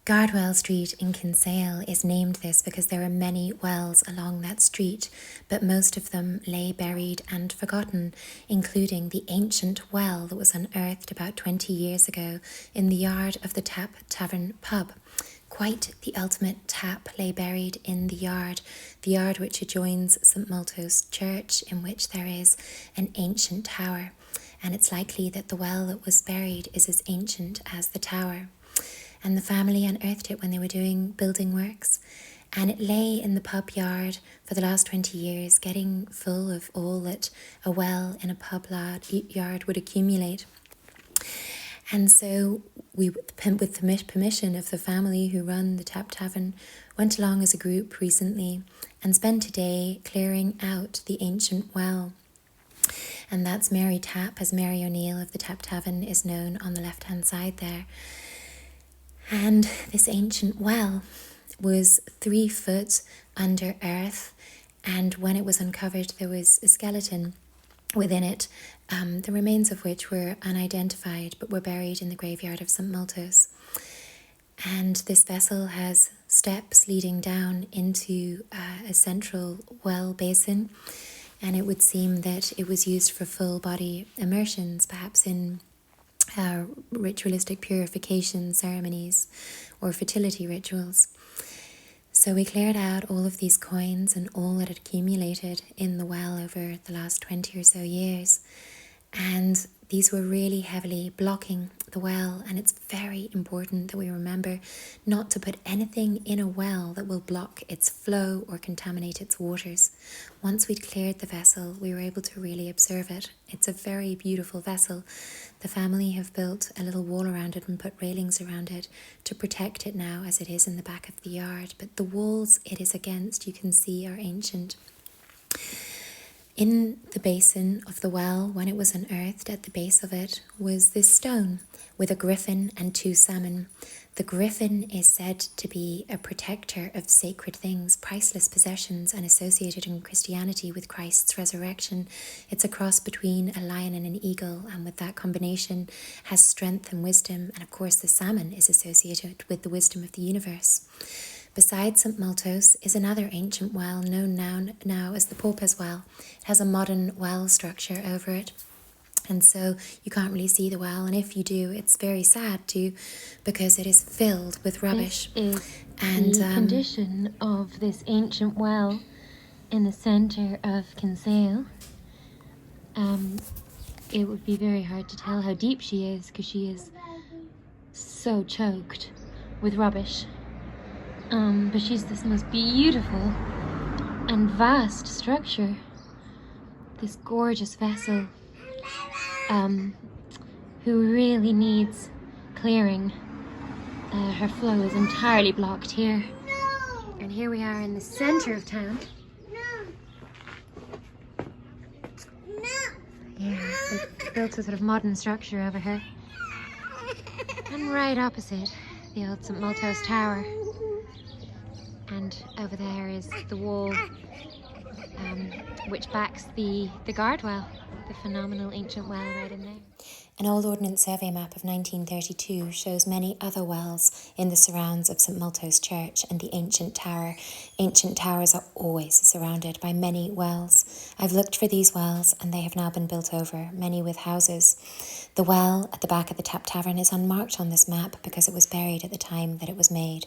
Gardwell Street in Kinsale is named this because there are many wells along that street, but most of them lay buried and forgotten, including the ancient well that was unearthed about 20 years ago in the yard of the Tap Tavern pub. Quite the ultimate tap lay buried in the yard which adjoins St Maltos Church, in which there is an ancient tower, and it's likely that the well that was buried is as ancient as the tower. And the family unearthed it when they were doing building works, and it lay in the pub yard for the last 20 years, getting full of all that a well in a pub yard would accumulate. And so we, with the permission of the family who run the Tap Tavern, went along as a group recently and spent a day clearing out the ancient well. And that's Mary Tap, as Mary O'Neill of the Tap Tavern is known on the left-hand side there. And this ancient well was 3 foot under earth, and when it was uncovered there was a skeleton within it, the remains of which were unidentified but were buried in the graveyard of St Maltos. And this vessel has steps leading down into a central well basin, and it would seem that it was used for full body immersions, perhaps in ritualistic purification ceremonies or fertility rituals. So we cleared out all of these coins and all that had accumulated in the well over the last 20 or so years, and these were really heavily blocking the well, and it's very important that we remember not to put anything in a well that will block its flow or contaminate its waters. Once we'd cleared the vessel, we were able to really observe it. It's a very beautiful vessel. The family have built a little wall around it and put railings around it to protect it now, as it is in the back of the yard, but the walls it is against, you can see, are ancient. In the basin of the well, when it was unearthed, at the base of it was this stone with a griffin and 2 salmon. The griffin is said to be a protector of sacred things, priceless possessions, and associated in Christianity with Christ's resurrection. It's a cross between a lion and an eagle, and with that combination has strength and wisdom. And of course the salmon is associated with the wisdom of the universe. Beside St Maltos is another ancient well known now as the Porpoise Well. It has a modern well structure over it, and so you can't really see the well, and if you do, it's very sad too, because it is filled with rubbish. This is the condition of this ancient well in the centre of Kinsale. It would be very hard to tell how deep she is, because she is so choked with rubbish. But she's this most beautiful and vast structure, this gorgeous vessel, who really needs clearing. Her flow is entirely blocked here. And here we are in the centre of town. Yeah, they've built a sort of modern structure over here. And right opposite, the old St Maltos Tower. And over there is the wall which backs the Gardwell, the phenomenal ancient well right in there. An old Ordnance Survey map of 1932 shows many other wells in the surrounds of St Maltos Church and the ancient tower. Ancient towers are always surrounded by many wells. I've looked for these wells and they have now been built over, many with houses. The well at the back of the Tap Tavern is unmarked on this map because it was buried at the time that it was made.